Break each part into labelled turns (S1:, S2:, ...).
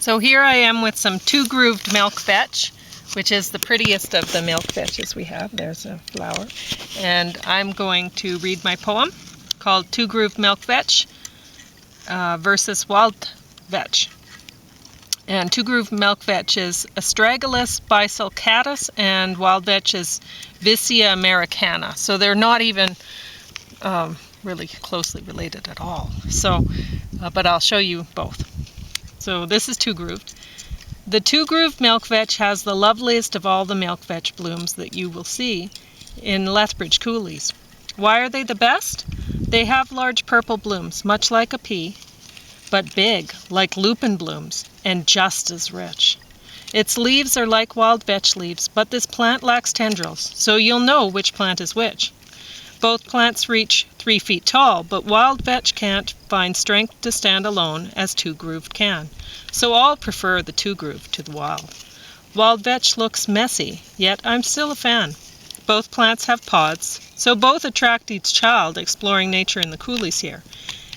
S1: So here I am with some two-grooved milk vetch, which is the prettiest of the milk vetches we have. There's a flower. And I'm going to read my poem called Two-Grooved Milk Vetch versus Wild Vetch. And two-grooved milk vetch is Astragalus bisulcatus and wild vetch is Vicia americana. So they're not even really closely related at all. So, but I'll show you both. So this is two-grooved. The two-grooved milk vetch has the loveliest of all the milk vetch blooms that you will see in Lethbridge coulees. Why are they the best? They have large purple blooms, much like a pea, but big, like lupin blooms, and just as rich. Its leaves are like wild vetch leaves, but this plant lacks tendrils, so you'll know which plant is which. Both plants reach 3 feet tall, but wild vetch can't find strength to stand alone as two-grooved can. So all prefer the two-grooved to the wild. Wild vetch looks messy, yet I'm still a fan. Both plants have pods, so both attract each child exploring nature in the coulees here.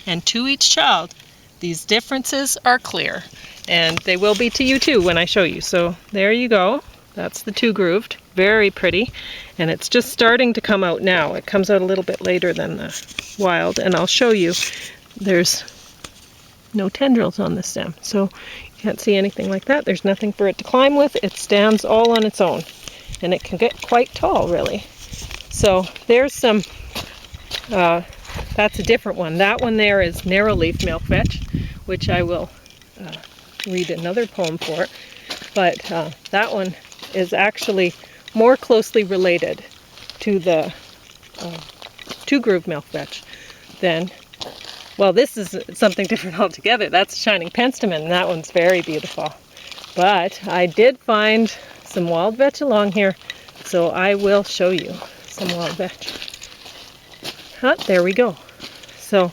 S1: And to each child, these differences are clear. And they will be to you too when I show you. So there you go. That's the two-grooved. Very pretty. And it's just starting to come out now. It comes out a little bit later than the wild. And I'll show you. There's no tendrils on the stem. So you can't see anything like that. There's nothing for it to climb with. It stands all on its own. And it can get quite tall, really. So there's some, that's a different one. That one there is narrow-leaf milk vetch, which I will read another poem for. But that one is actually more closely related to the two-grooved milk vetch than, well, this is something different altogether. That's shining penstemon, and that one's very beautiful. But I did find some wild vetch along here, so I will show you some wild vetch. There we go. So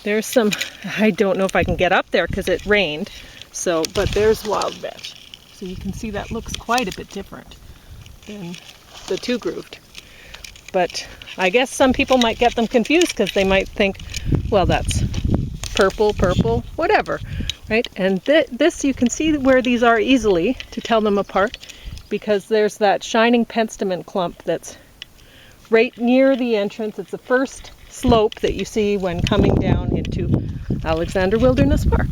S1: there's some, I don't know if I can get up there because it rained, so, but there's wild vetch. So you can see that looks quite a bit different than the two-grooved. But I guess some people might get them confused because they might think, well, that's purple, whatever, right? And this, you can see where these are easily to tell them apart because there's that shining penstemon clump that's right near the entrance. It's the first slope that you see when coming down into Alexander Wilderness Park.